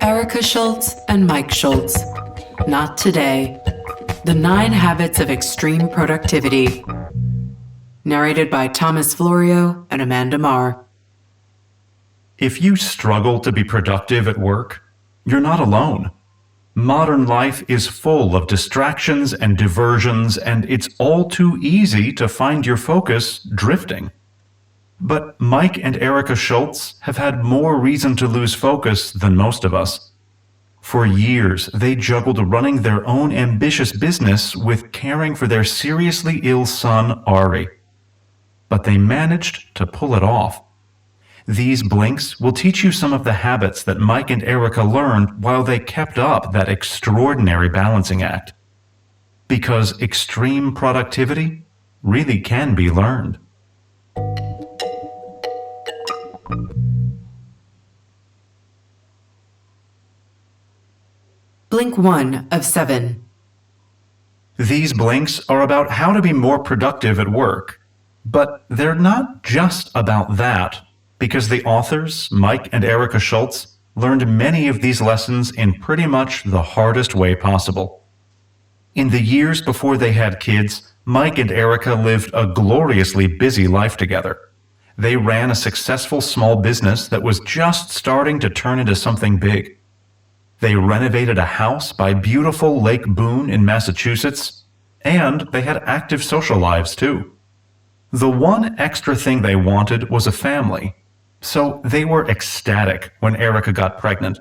Erica Schultz and Mike Schultz. Not today. The 9 Habits of Extreme Productivity. Narrated by Thomas Florio and Amanda Marr. If you struggle to be productive at work, you're not alone. Modern life is full of distractions and diversions, and it's all too easy to find your focus drifting. But Mike and Erica Schultz have had more reason to lose focus than most of us. For years, they juggled running their own ambitious business with caring for their seriously ill son, Ari. But they managed to pull it off. These blinks will teach you some of the habits that Mike and Erica learned while they kept up that extraordinary balancing act. Because extreme productivity really can be learned. Blink 1 of 7. These blinks are about how to be more productive at work. But they're not just about that, because the authors, Mike and Erica Schultz, learned many of these lessons in pretty much the hardest way possible. In the years before they had kids, Mike and Erica lived a gloriously busy life together. They ran a successful small business that was just starting to turn into something big. They renovated a house by beautiful Lake Boone in Massachusetts, and they had active social lives too. The one extra thing they wanted was a family, so they were ecstatic when Erica got pregnant.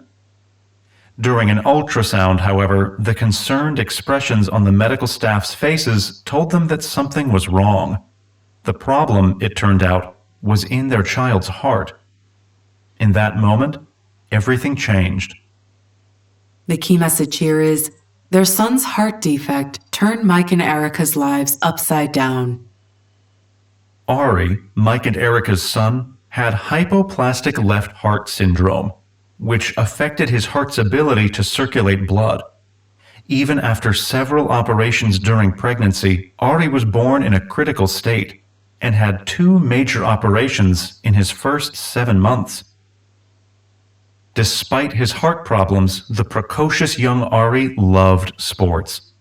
During an ultrasound, however, the concerned expressions on the medical staff's faces told them that something was wrong. The problem, it turned out, was in their child's heart. In that moment, everything changed. The key message here is, their son's heart defect turned Mike and Erica's lives upside down. Ari, Mike and Erica's son, had hypoplastic left heart syndrome, which affected his heart's ability to circulate blood. Even after several operations during pregnancy, Ari was born in a critical state and had 2 major operations in his first 7 months. Despite his heart problems, the precocious young Ari loved sports.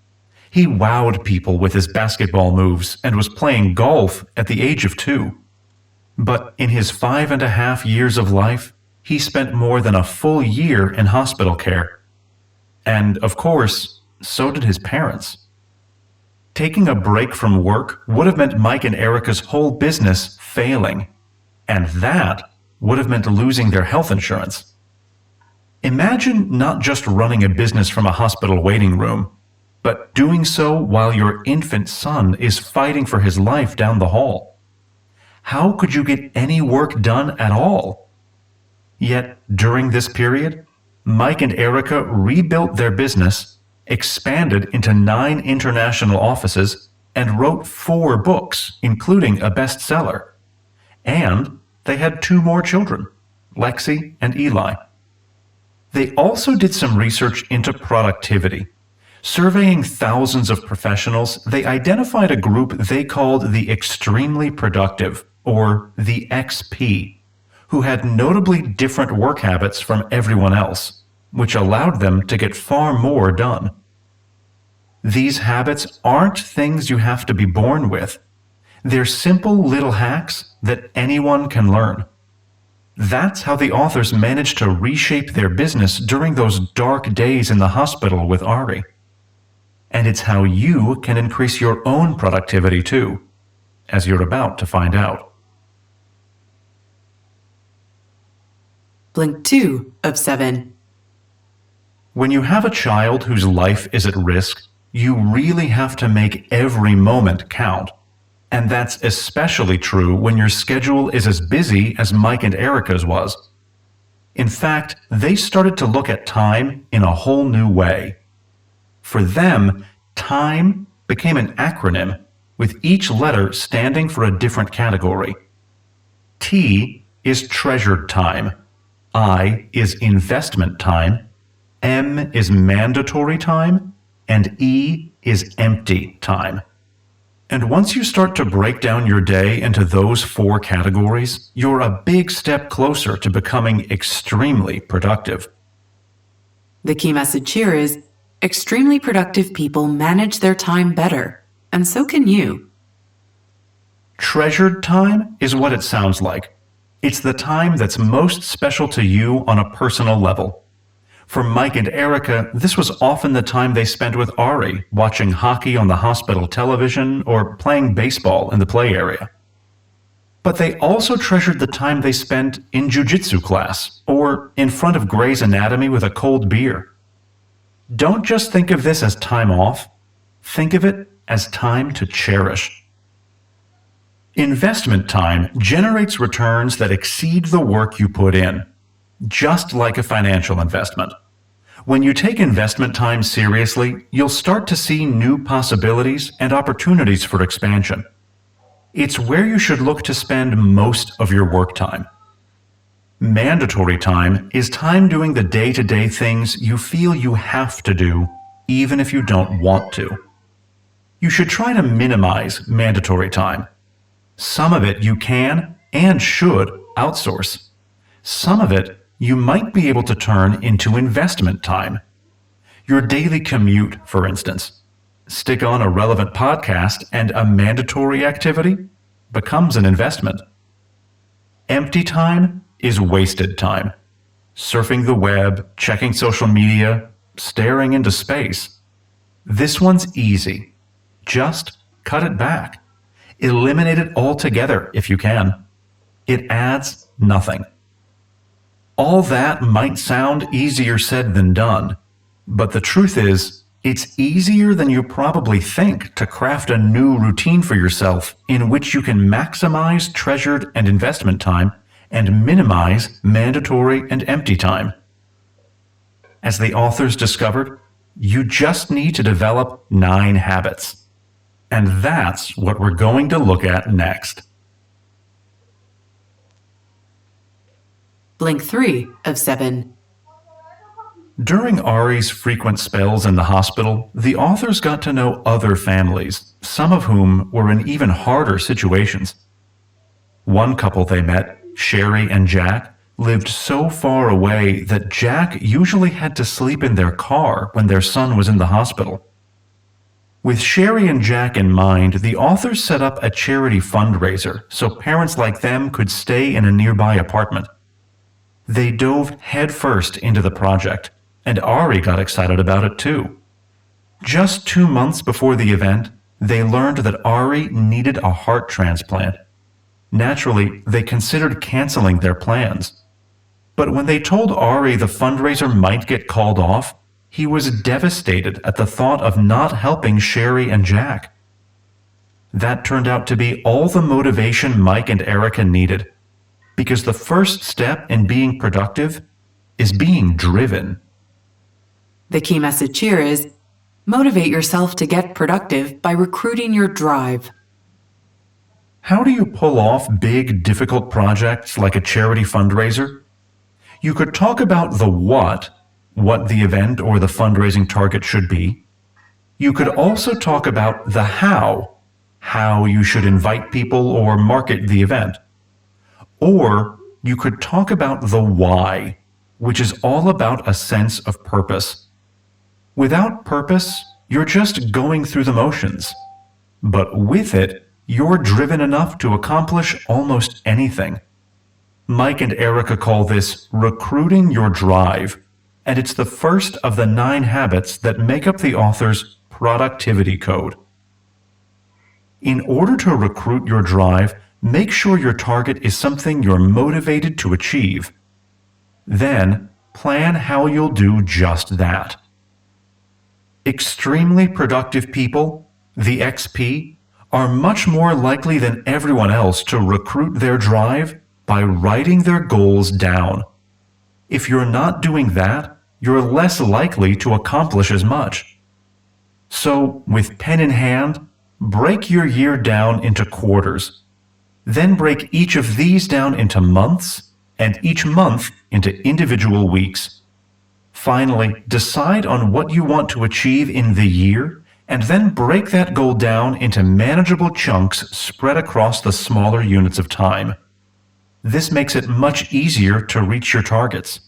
He wowed people with his basketball moves and was playing golf at the age of 2. But in his 5.5 years of life, he spent more than a full year in hospital care. And, of course, so did his parents. Taking a break from work would have meant Mike and Erica's whole business failing. And that would have meant losing their health insurance. Imagine not just running a business from a hospital waiting room, but doing so while your infant son is fighting for his life down the hall. How could you get any work done at all? Yet, during this period, Mike and Erica rebuilt their business, expanded into 9 international offices, and wrote 4 books, including a bestseller. And they had 2 more children, Lexi and Eli. They also did some research into productivity. Surveying thousands of professionals, they identified a group they called the extremely productive, or the XP, who had notably different work habits from everyone else, which allowed them to get far more done. These habits aren't things you have to be born with. They're simple little hacks that anyone can learn. That's how the authors managed to reshape their business during those dark days in the hospital with Ari. And it's how you can increase your own productivity too, as you're about to find out. Blink 2 of 7. When you have a child whose life is at risk, you really have to make every moment count. And that's especially true when your schedule is as busy as Mike and Erica's was. In fact, they started to look at time in a whole new way. For them, time became an acronym, with each letter standing for a different category. T is treasured time, I is investment time, M is mandatory time, and E is empty time. And once you start to break down your day into those 4 categories, you're a big step closer to becoming extremely productive. The key message here is extremely productive people manage their time better, and so can you. Treasured time is what it sounds like. It's the time that's most special to you on a personal level. For Mike and Erica, this was often the time they spent with Ari, watching hockey on the hospital television or playing baseball in the play area. But they also treasured the time they spent in jiu-jitsu class or in front of Grey's Anatomy with a cold beer. Don't just think of this as time off. Think of it as time to cherish. Investment time generates returns that exceed the work you put in, just like a financial investment. When you take investment time seriously, you'll start to see new possibilities and opportunities for expansion. It's where you should look to spend most of your work time. Mandatory time is time doing the day-to-day things you feel you have to do, even if you don't want to. You should try to minimize mandatory time. Some of it you can and should outsource. Some of it you might be able to turn into investment time. Your daily commute, for instance. Stick on a relevant podcast and a mandatory activity becomes an investment. Empty time is wasted time. Surfing the web, checking social media, staring into space. This one's easy. Just cut it back. Eliminate it altogether if you can. It adds nothing. All that might sound easier said than done, but the truth is, it's easier than you probably think to craft a new routine for yourself in which you can maximize treasured and investment time and minimize mandatory and empty time. As the authors discovered, you just need to develop 9 habits. And that's what we're going to look at next. Blink 3 of 7. During Ari's frequent spells in the hospital, the authors got to know other families, some of whom were in even harder situations. One couple they met, Sherry and Jack, lived so far away that Jack usually had to sleep in their car when their son was in the hospital. With Sherry and Jack in mind, the authors set up a charity fundraiser so parents like them could stay in a nearby apartment. They dove headfirst into the project, and Ari got excited about it too. Just 2 months before the event, they learned that Ari needed a heart transplant. Naturally, they considered canceling their plans. But when they told Ari the fundraiser might get called off, he was devastated at the thought of not helping Sherry and Jack. That turned out to be all the motivation Mike and Erica needed, because the first step in being productive is being driven. The key message here is motivate yourself to get productive by recruiting your drive. How do you pull off big, difficult projects like a charity fundraiser? You could talk about the what the event or the fundraising target should be. You could also talk about the how you should invite people or market the event. Or you could talk about the why, which is all about a sense of purpose. Without purpose, you're just going through the motions. But with it, you're driven enough to accomplish almost anything. Mike and Erica call this recruiting your drive, and it's the first of the 9 habits that make up the author's productivity code. In order to recruit your drive, make sure your target is something you're motivated to achieve. Then, plan how you'll do just that. Extremely productive people, the XP, are much more likely than everyone else to recruit their drive by writing their goals down. If you're not doing that, you're less likely to accomplish as much. So, with pen in hand, break your year down into quarters. Then break each of these down into months, and each month into individual weeks. Finally, decide on what you want to achieve in the year, and then break that goal down into manageable chunks spread across the smaller units of time. This makes it much easier to reach your targets.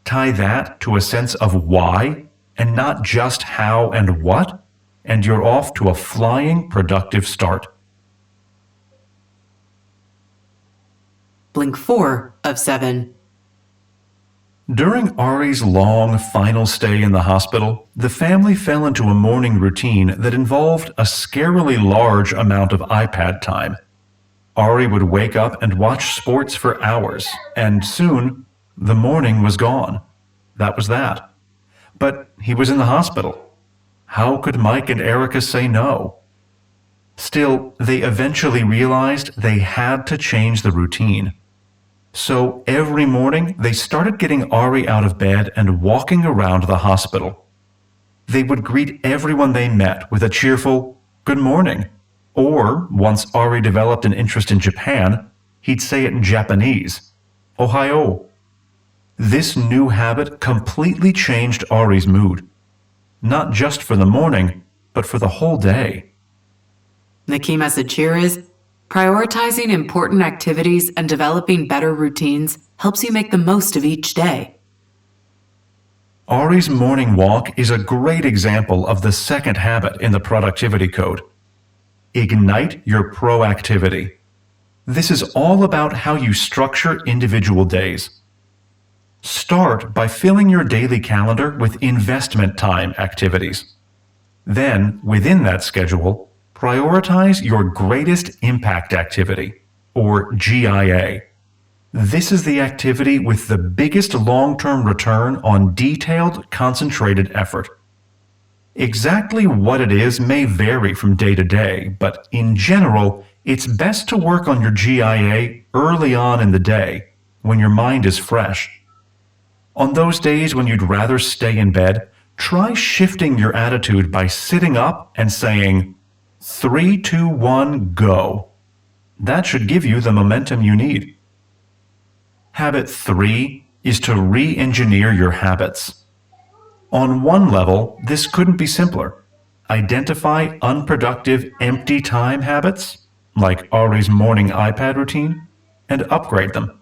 Tie that to a sense of why and not just how and what, and you're off to a flying productive start. Blink 4 of 7. During Ari's long final stay in the hospital, the family fell into a morning routine that involved a scarily large amount of iPad time. Ari would wake up and watch sports for hours, and soon, the morning was gone. That was that. But he was in the hospital. How could Mike and Erica say no? Still, they eventually realized they had to change the routine. So every morning, they started getting Ari out of bed and walking around the hospital. They would greet everyone they met with a cheerful, "Good morning." Or, once Ari developed an interest in Japan, he'd say it in Japanese, "Ohayo." This new habit completely changed Ari's mood. Not just for the morning, but for the whole day. The key message here is, prioritizing important activities and developing better routines helps you make the most of each day. Ari's morning walk is a great example of the second habit in the productivity code. Ignite your proactivity. This is all about how you structure individual days. Start by filling your daily calendar with investment time activities. Then, within that schedule, prioritize your greatest impact activity, or GIA. This is the activity with the biggest long-term return on detailed, concentrated effort. Exactly what it is may vary from day to day, but in general, it's best to work on your GIA early on in the day, when your mind is fresh. On those days when you'd rather stay in bed, try shifting your attitude by sitting up and saying, 3, 2, 1, go. That should give you the momentum you need. Habit 3 is to re-engineer your habits. On one level, this couldn't be simpler. Identify unproductive, empty time habits, like Ari's morning iPad routine, and upgrade them.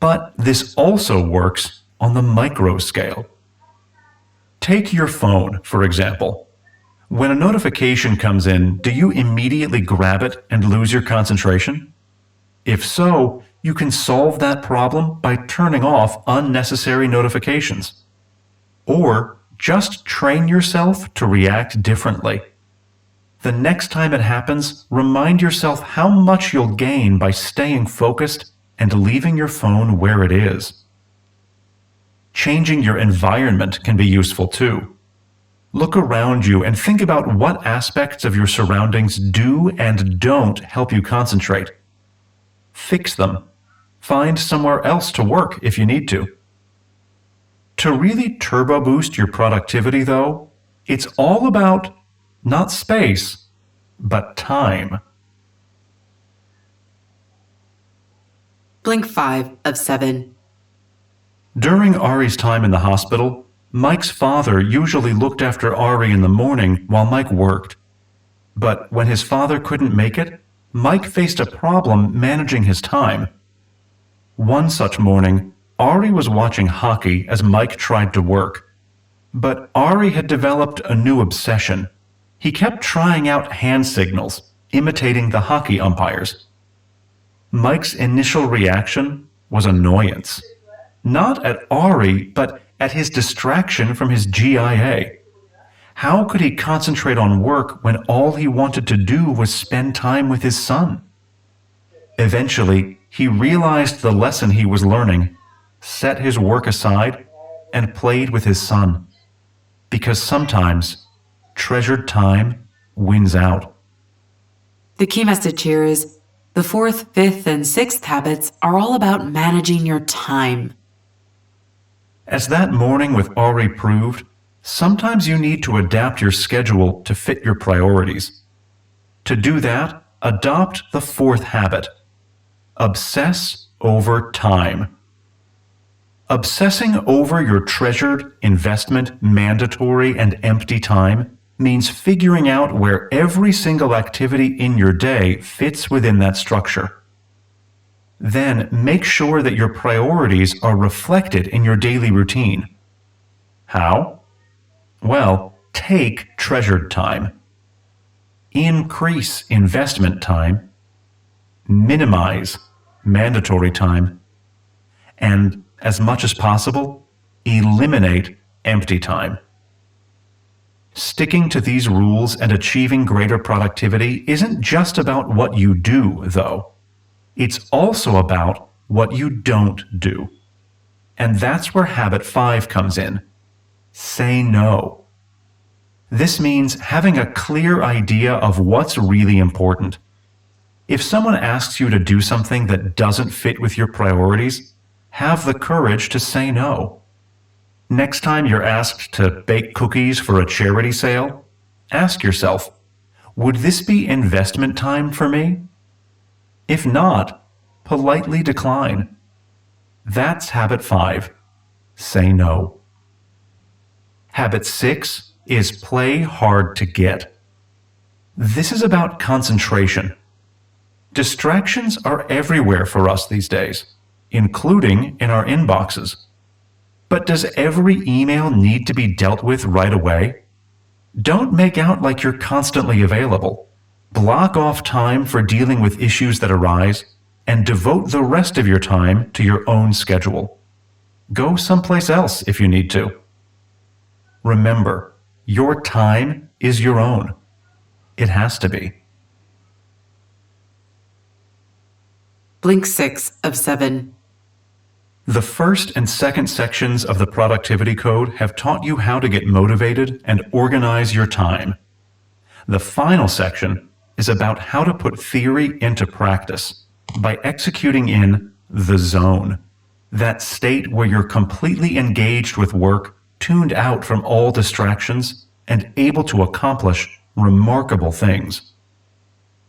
But this also works on the micro scale. Take your phone, for example. When a notification comes in, do you immediately grab it and lose your concentration? If so, you can solve that problem by turning off unnecessary notifications. Or just train yourself to react differently. The next time it happens, remind yourself how much you'll gain by staying focused and leaving your phone where it is. Changing your environment can be useful too. Look around you and think about what aspects of your surroundings do and don't help you concentrate. Fix them. Find somewhere else to work if you need to. To really turbo boost your productivity, though, it's all about not space, but time. Blink 5 of 7. During Ari's time in the hospital, Mike's father usually looked after Ari in the morning while Mike worked. But when his father couldn't make it, Mike faced a problem managing his time. One such morning, Ari was watching hockey as Mike tried to work. But Ari had developed a new obsession. He kept trying out hand signals, imitating the hockey umpires. Mike's initial reaction was annoyance. Not at Ari, but at his distraction from his GIA. How could he concentrate on work when all he wanted to do was spend time with his son? Eventually, he realized the lesson he was learning, set his work aside, and played with his son. Because sometimes, treasured time wins out. The key message here is, the 4th, 5th, and 6th habits are all about managing your time. As that morning with Ari proved, sometimes you need to adapt your schedule to fit your priorities. To do that, adopt the 4th habit. Obsess over time. Obsessing over your treasured, investment, mandatory, and empty time means figuring out where every single activity in your day fits within that structure. Then make sure that your priorities are reflected in your daily routine. How? Well, take treasured time. Increase investment time. Minimize mandatory time. And, as much as possible, eliminate empty time. Sticking to these rules and achieving greater productivity isn't just about what you do, though. It's also about what you don't do. And that's where habit 5 comes in. Say no. This means having a clear idea of what's really important. If someone asks you to do something that doesn't fit with your priorities, have the courage to say no. Next time you're asked to bake cookies for a charity sale, ask yourself, would this be investment time for me? If not, politely decline. That's habit 5. Say no. Habit 6 is play hard to get. This is about concentration. Distractions are everywhere for us these days, including in our inboxes. But does every email need to be dealt with right away? Don't make out like you're constantly available. Block off time for dealing with issues that arise, and devote the rest of your time to your own schedule. Go someplace else if you need to. Remember, your time is your own. It has to be. Blink 6 of 7. The first and second sections of the Productivity Code have taught you how to get motivated and organize your time. The final section is about how to put theory into practice by executing in the zone, that state where you're completely engaged with work, tuned out from all distractions, and able to accomplish remarkable things.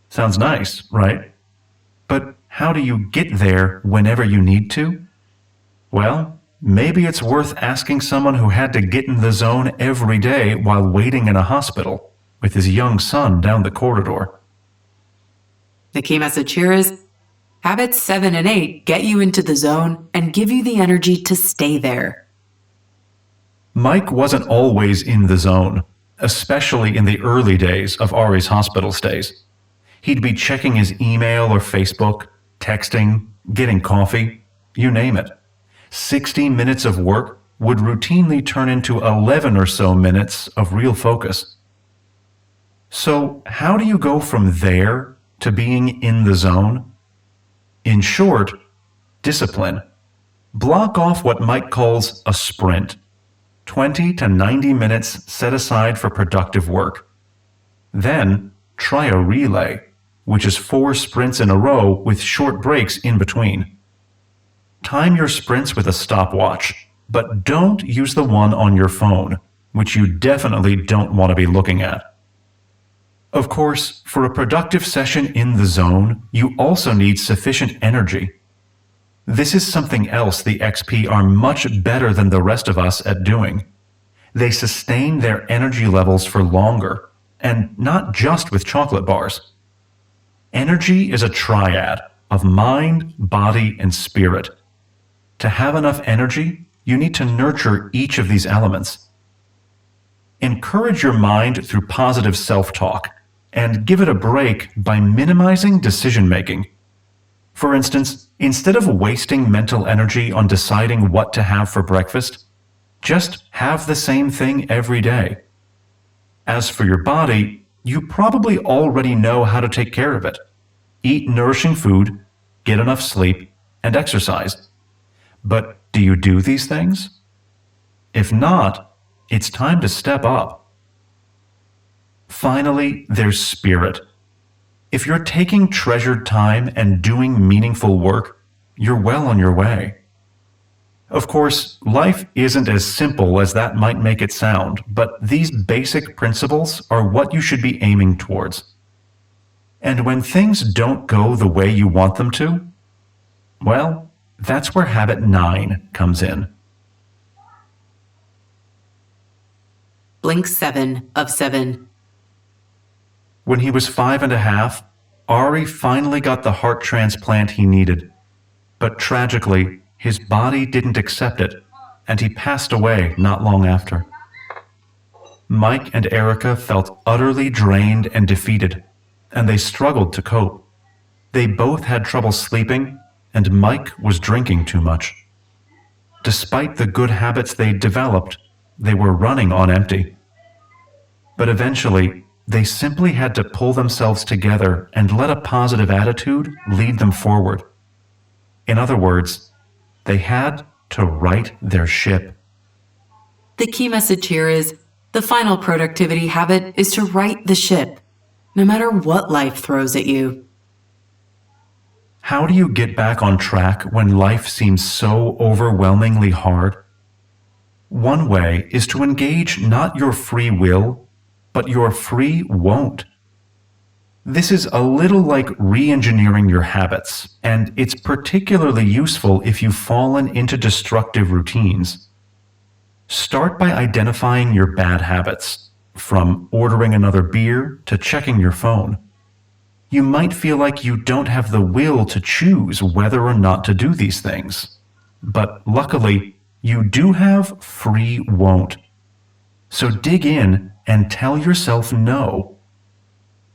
Sounds nice, right? But how do you get there whenever you need to? Well, maybe it's worth asking someone who had to get in the zone every day while waiting in a hospital with his young son down the corridor. The key message here is, habits 7 and 8 get you into the zone and give you the energy to stay there. Mike wasn't always in the zone, especially in the early days of Ari's hospital stays. He'd be checking his email or Facebook, texting, getting coffee, you name it. 60 minutes of work would routinely turn into 11 or so minutes of real focus. So, how do you go from there to being in the zone? In short, discipline. Block off what Mike calls a sprint. 20 to 90 minutes set aside for productive work. Then, try a relay, which is 4 sprints in a row with short breaks in between. Time your sprints with a stopwatch, but don't use the one on your phone, which you definitely don't want to be looking at. Of course, for a productive session in the zone, you also need sufficient energy. This is something else the XP are much better than the rest of us at doing. They sustain their energy levels for longer, and not just with chocolate bars. Energy is a triad of mind, body, and spirit. To have enough energy, you need to nurture each of these elements. Encourage your mind through positive self-talk, and give it a break by minimizing decision-making. For instance, instead of wasting mental energy on deciding what to have for breakfast, just have the same thing every day. As for your body, you probably already know how to take care of it. Eat nourishing food, get enough sleep, and exercise. But do you do these things? If not, it's time to step up. Finally, there's spirit. If you're taking treasured time and doing meaningful work, you're well on your way. Of course, life isn't as simple as that might make it sound, but these basic principles are what you should be aiming towards. And when things don't go the way you want them to, well, that's where habit 9 comes in. Blink 7 of 7. When he was 5 and a half, Ari finally got the heart transplant he needed. But tragically, his body didn't accept it, and he passed away not long after. Mike and Erica felt utterly drained and defeated, and they struggled to cope. They both had trouble sleeping, and Mike was drinking too much. Despite the good habits they'd developed, they were running on empty. But eventually, they simply had to pull themselves together and let a positive attitude lead them forward. In other words, they had to right their ship. The key message here is the final productivity habit is to right the ship, no matter what life throws at you. How do you get back on track when life seems so overwhelmingly hard? One way is to engage not your free will, but your free won't. This is a little like re-engineering your habits, and it's particularly useful if you've fallen into destructive routines. Start by identifying your bad habits, from ordering another beer to checking your phone. You might feel like you don't have the will to choose whether or not to do these things. But luckily, you do have free won't. So dig in and tell yourself no.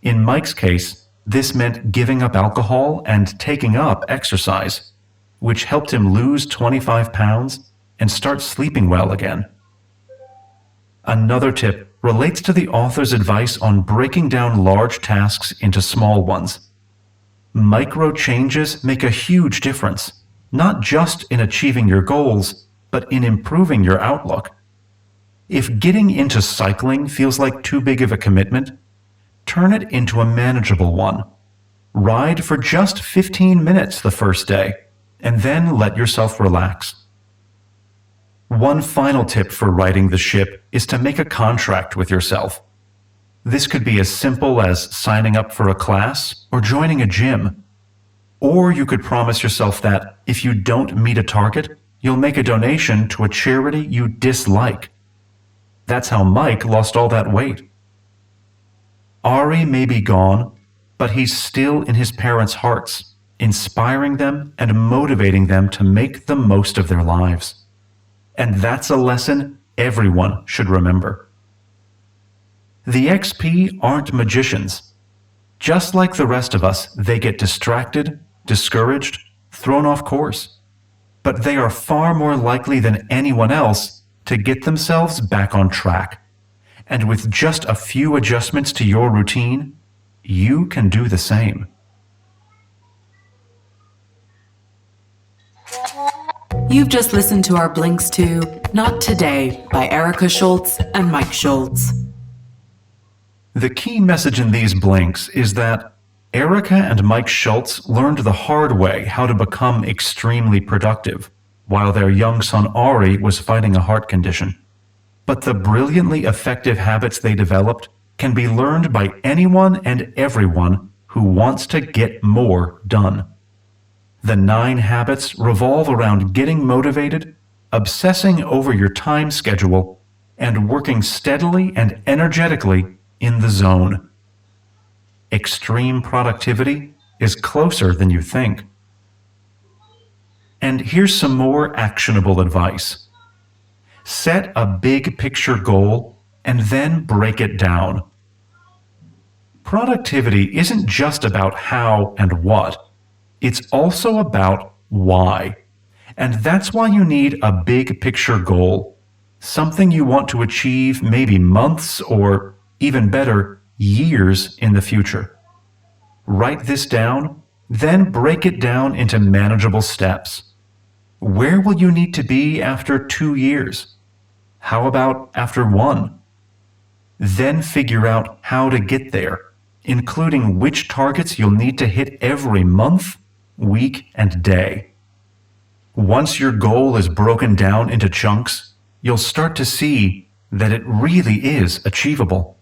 In Mike's case, this meant giving up alcohol and taking up exercise, which helped him lose 25 pounds and start sleeping well again. Another tip relates to the author's advice on breaking down large tasks into small ones. Micro changes make a huge difference, not just in achieving your goals, but in improving your outlook. If getting into cycling feels like too big of a commitment, turn it into a manageable one. Ride for just 15 minutes the first day, and then let yourself relax. One final tip for righting the ship is to make a contract with yourself. This could be as simple as signing up for a class or joining a gym. Or you could promise yourself that if you don't meet a target, you'll make a donation to a charity you dislike. That's how Mike lost all that weight. Ari may be gone, but he's still in his parents' hearts, inspiring them and motivating them to make the most of their lives. And that's a lesson everyone should remember. The XP aren't magicians. Just like the rest of us, they get distracted, discouraged, thrown off course. But they are far more likely than anyone else to get themselves back on track. And with just a few adjustments to your routine, you can do the same. You've just listened to our blinks to Not Today by Erica Schultz and Mike Schultz. The key message in these blinks is that Erica and Mike Schultz learned the hard way how to become extremely productive, while their young son Ari was fighting a heart condition. But the brilliantly effective habits they developed can be learned by anyone and everyone who wants to get more done. The 9 habits revolve around getting motivated, obsessing over your time schedule, and working steadily and energetically in the zone. Extreme productivity is closer than you think. And here's some more actionable advice. Set a big picture goal and then break it down. Productivity isn't just about how and what. It's also about why. And that's why you need a big picture goal. Something you want to achieve maybe months or, even better, years in the future. Write this down, then break it down into manageable steps. Where will you need to be after 2 years? How about after 1? Then figure out how to get there, including which targets you'll need to hit every month, week, and day. Once your goal is broken down into chunks, you'll start to see that it really is achievable.